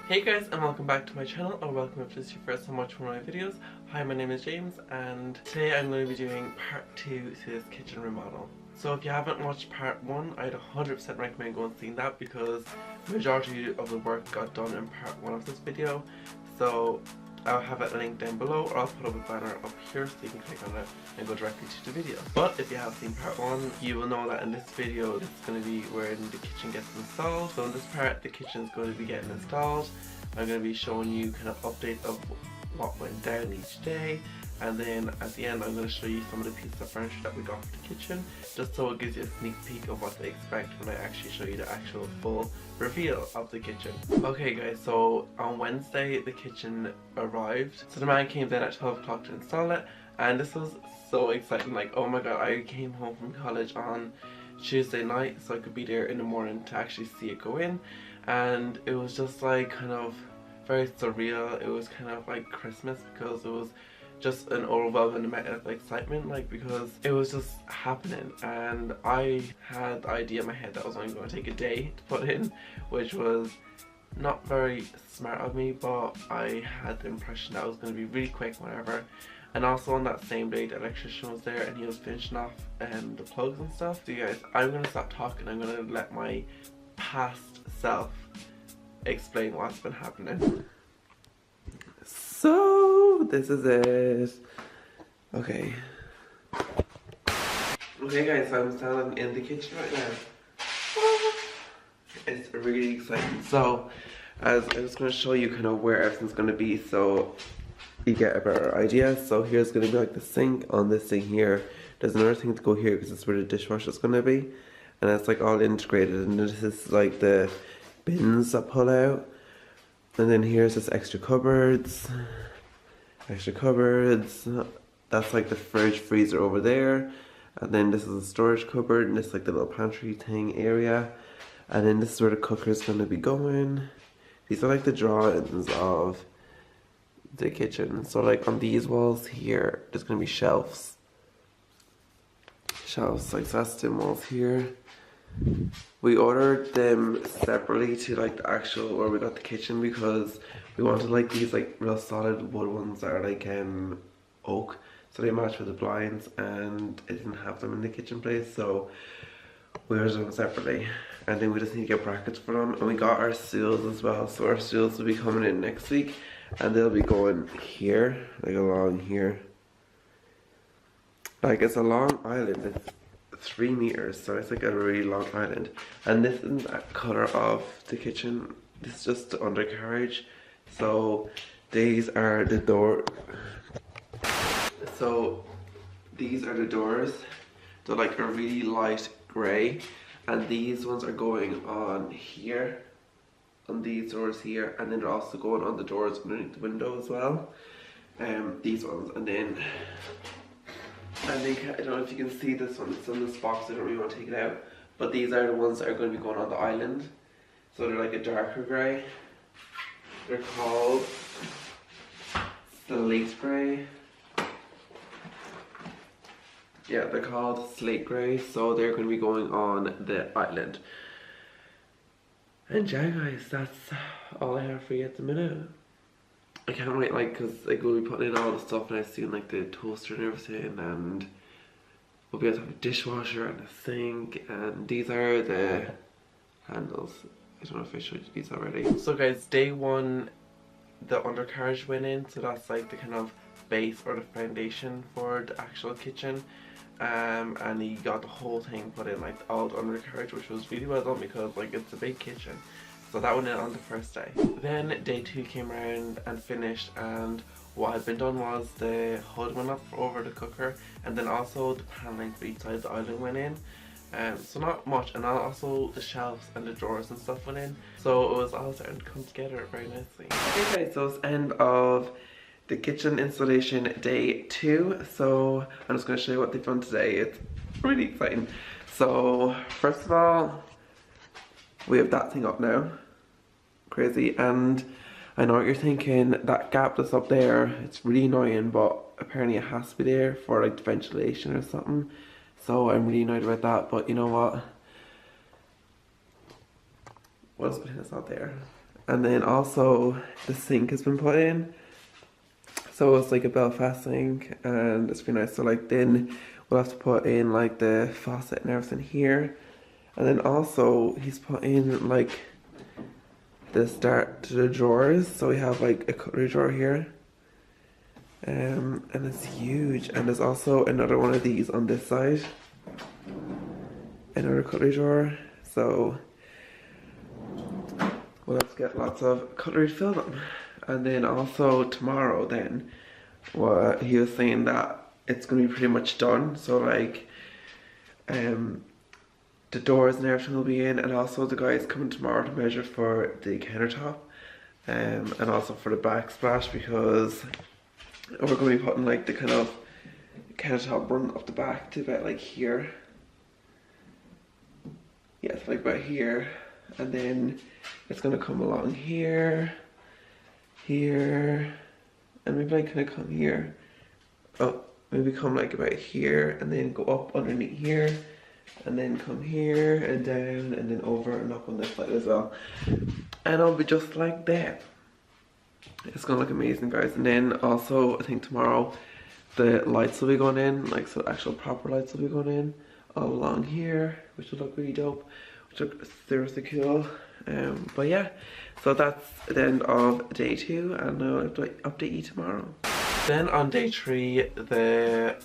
Hey guys, and welcome back to my channel, or welcome if this is your first time watching one of my videos. Hi, my name is James, and today I'm going to be doing part 2 to this kitchen remodel. So if you haven't watched part 1, I'd 100% recommend going and seeing that because the majority of the work got done in part 1 of this video. So I'll have it linked down below, or I'll put up a banner up here so you can click on it and go directly to the video. But if you have seen part 1, you will know that in this video this is going to be where the kitchen gets installed. So in this part the kitchen is going to be getting installed. I'm going to be showing you kind of updates of what went down each day, and then at the end I'm going to show you some of the pieces of furniture that we got for the kitchen, just so it gives you a sneak peek of what to expect when I actually show you the actual full reveal of the kitchen. Okay guys, so on Wednesday the kitchen arrived. So the man came in at 12 o'clock to install it, and this was so exciting. Like, oh my god, I came home from college on Tuesday night so I could be there in the morning to actually see it go in, and it was just like kind of very surreal. It was kind of like Christmas because it was just an overwhelming amount of excitement, like, because it was just happening, and I had the idea in my head that I was only going to take a day to put in, which was not very smart of me, but I had the impression that it was going to be really quick whatever. And also on that same day the electrician was there and he was finishing off the plugs and stuff. So you guys, I'm going to stop talking. I'm going to let my past self explain what's been happening. So this is it. Okay guys, so I'm standing in the kitchen right now. It's really exciting. So as I'm just going to show you kind of where everything's going to be so you get a better idea. So here's going to be like the sink on this thing here. There's another thing to go here because it's where the dishwasher is going to be, and it's like all integrated, and this is like the bins that pull out, and then here's this extra cupboards, that's like the fridge freezer over there, and then this is a storage cupboard, and this is like the little pantry thing area, and then this is where the cooker is going to be going. These are like the drawings of the kitchen. So like on these walls here there's going to be shelves, like, so that's the walls here. We ordered them separately to like the actual where we got the kitchen because we wanted like these like real solid wood ones that are like oak, so they match with the blinds, and it didn't have them in the kitchen place, so we ordered them separately. And then we just need to get brackets for them, and we got our stools as well. So our stools will be coming in next week, and they'll be going here, like along here. Like, it's a long island, it's 3 meters, so it's like a really long island. And this isn't the colour of the kitchen, this is just the undercarriage. So these are the door. So these are the doors. They're like a really light grey, and these ones are going on here, on these doors here, and then they're also going on the doors underneath the window as well. These ones, and then I don't know if you can see this one, it's in this box, I don't really want to take it out, but these are the ones that are going to be going on the island. So they're like a darker grey. They're called slate grey. Yeah, they're called slate grey, so they're going to be going on the island. And yeah guys, that's all I have for you at the minute. I can't wait, like, because like, we'll be putting in all the stuff, and I've seen like the toaster and everything, and we'll be able to have a dishwasher and a sink, and these are the handles. I don't know if I showed you these already. So guys, day 1 the undercarriage went in, so that's like the kind of base or the foundation for the actual kitchen. And he got the whole thing put in, like all the undercarriage, which was really well done because like it's a big kitchen. So that went in on the first day. Then day 2 came around and finished, and what had been done was the hood went up over the cooker, and then also the paneling for each side of the island went in. So not much, and also the shelves and the drawers and stuff went in. So it was all starting to come together very nicely. Okay guys, so it's end of the kitchen installation day 2. So I'm just going to show you what they've done today. It's really exciting. So first of all, we have that thing up now. Crazy. And I know what you're thinking, that gap that's up there, it's really annoying, but apparently it has to be there for like ventilation or something. So I'm really annoyed about that, but you know what? What's putting this out there? And then also the sink has been put in. So it's like a Belfast sink and it's pretty nice. So like then we'll have to put in like the faucet and everything here. And then also he's put in like the start to the drawers. So we have like a cutlery drawer here. And it's huge. And there's also another one of these on this side. Another cutlery drawer. So we'll have to get lots of cutlery to fill them. And then also tomorrow then, he was saying that it's going to be pretty much done. So like, the doors and everything will be in, and also the guys coming tomorrow to measure for the countertop, and also for the backsplash, because we're going to be putting like the kind of countertop run up the back to about like here. Yeah, it's like about here, and then it's going to come along here, here, and maybe like kind of come here. Oh, maybe come like about here, and then go up underneath here, and then come here and down, and then over and up on this side as well. And it'll be just like that. It's gonna look amazing, guys. And then also I think tomorrow the lights will be going in, like so actual proper lights will be going in all along here, which will look really dope, which look seriously cool. But yeah, so that's the end of day 2, and I'll update you tomorrow. Then on day 3, the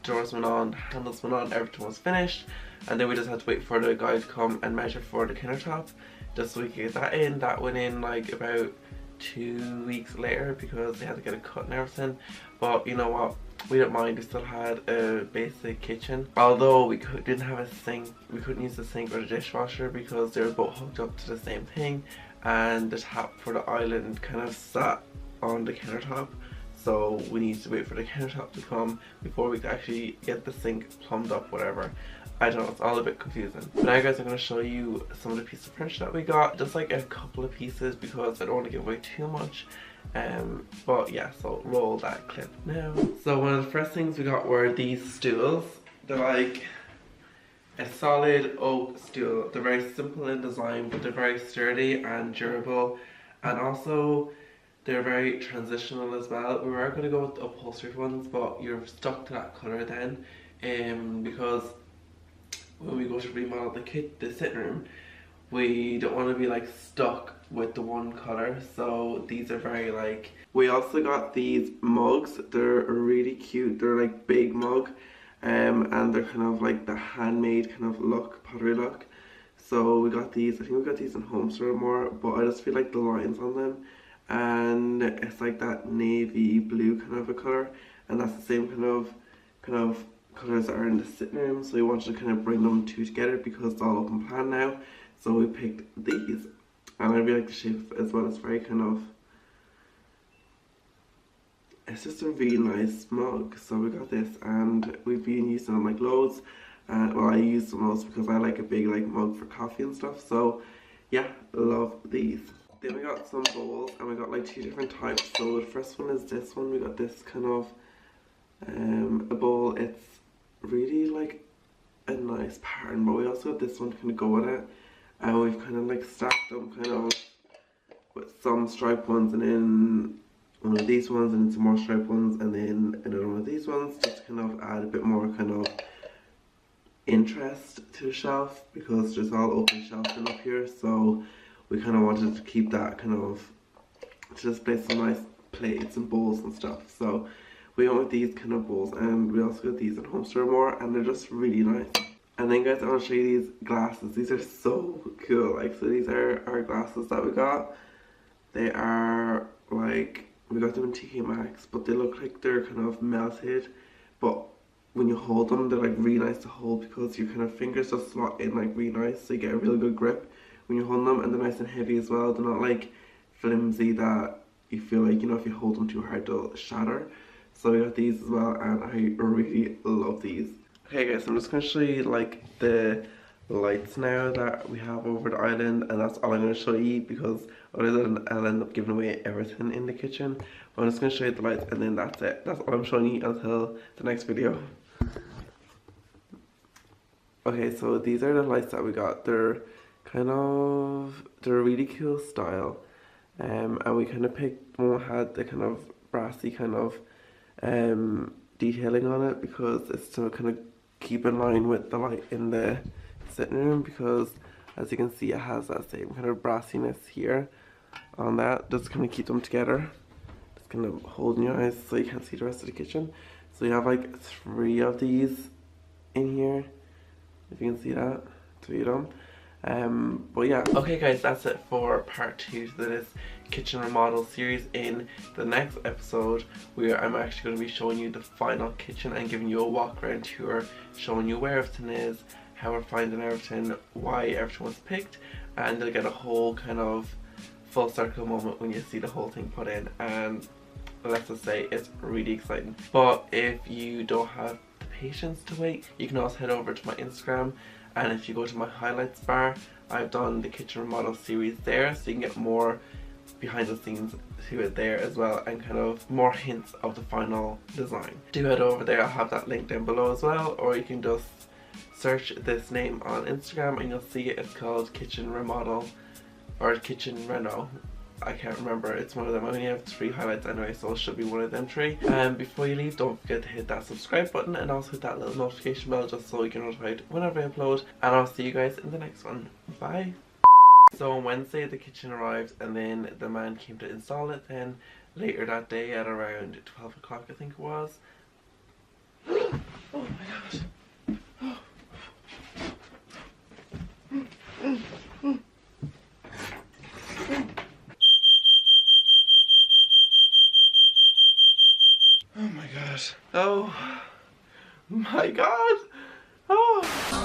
doors went on, handles went on, everything was finished, and then we just had to wait for the guy to come and measure for the countertop, just so we could get that in. That went in like about 2 weeks later because they had to get it cut and everything. But you know what, we didn't mind. We still had a basic kitchen, although we didn't have a sink. We couldn't use the sink or the dishwasher because they were both hooked up to the same thing, and the tap for the island kind of sat on the countertop. So we need to wait for the countertop to come before we can actually get the sink plumbed up, whatever. I don't know, it's all a bit confusing. But now guys, I'm going to show you some of the pieces of furniture that we got. Just like a couple of pieces because I don't want to give away too much. But yeah, so roll that clip now. So one of the first things we got were these stools. They're like a solid oak stool. They're very simple in design, but they're very sturdy and durable. And also, they're very transitional as well. We were going to go with the upholstered ones, but you're stuck to that colour then. Because when we go to remodel the sitting room, we don't want to be like stuck with the one colour. So these are very like... We also got these mugs. They're really cute. They're like big mug. And they're kind of like the handmade kind of look, pottery look. So we got these. I think we got these in Homestead more, but I just feel like the lines on them, and it's like that navy blue kind of a colour, and that's the same kind of colours that are in the sitting room. So we wanted to kind of bring them two together because it's all open plan now. So we picked these, and I really like the shape as well. It's very kind of, it's just a really nice mug. So we got this, and we've been using them like loads. Well, I use them most because I like a big like mug for coffee and stuff. So yeah, love these. Then we got some bowls, and we got like 2 different types. So the first one is this one. We got this kind of a bowl. It's really like a nice pattern, but we also got this one to kind of go with it, and we've kind of like stacked them kind of with some striped ones, and then one of these ones, and then some more striped ones, and then another one of these ones, just to kind of add a bit more kind of interest to the shelf, because there's all open shelving up here. So we kind of wanted to keep that kind of, to just place some nice plates and bowls and stuff. So we went with these kind of bowls, and we also got these at Homestead more, and they're just really nice. And then guys, I want to show you these glasses. These are so cool. Like, so these are our glasses that we got. They are like, we got them in TK Maxx, but they look like they're kind of melted, but when you hold them, they're like really nice to hold because your kind of fingers just slot in like really nice, so you get a really good grip when you hold them, and they're nice and heavy as well. They're not like flimsy that you feel like, you know, if you hold them too hard they'll shatter. So we got these as well, and I really love these. Okay guys, I'm just going to show you like the lights now that we have over the island, and that's all I'm going to show you because otherwise I'll end up giving away everything in the kitchen. But I'm just going to show you the lights, and then that's it. That's all I'm showing you until the next video. Okay, so these are the lights that we got. They're kind of, they're a really cool style. And we kind of picked one that had the kind of brassy kind of detailing on it, because it's to kind of keep in line with the light in the sitting room, because as you can see it has that same kind of brassiness here on that, just kind of keep them together. Just kind of holding your eyes so you can't see the rest of the kitchen. So you have like 3 of these in here, if you can see that, 3 of them. But yeah, okay guys, that's it for part 2 to this kitchen remodel series. In the next episode, where I'm actually going to be showing you the final kitchen and giving you a walk around tour, showing you where everything is, how we're finding everything, why everything was picked, and you'll get a whole kind of full circle moment when you see the whole thing put in. And let's just say it's really exciting. But if you don't have the patience to wait, you can also head over to my Instagram, and if you go to my highlights bar, I've done the kitchen remodel series there, so you can get more behind the scenes to it there as well, and kind of more hints of the final design. Do head over there, I'll have that link down below as well, or you can just search this name on Instagram and you'll see it. It's called Kitchen Remodel or Kitchen Reno. I can't remember, it's one of them. I only have 3 highlights anyway, so it should be one of them 3. And before you leave, don't forget to hit that subscribe button and also hit that little notification bell, just so you get notified whenever I upload. And I'll see you guys in the next one. Bye! So on Wednesday the kitchen arrived, and then the man came to install it. Then later that day at around 12 o'clock I think it was. Oh my gosh! Oh my gosh. Oh my god. Oh.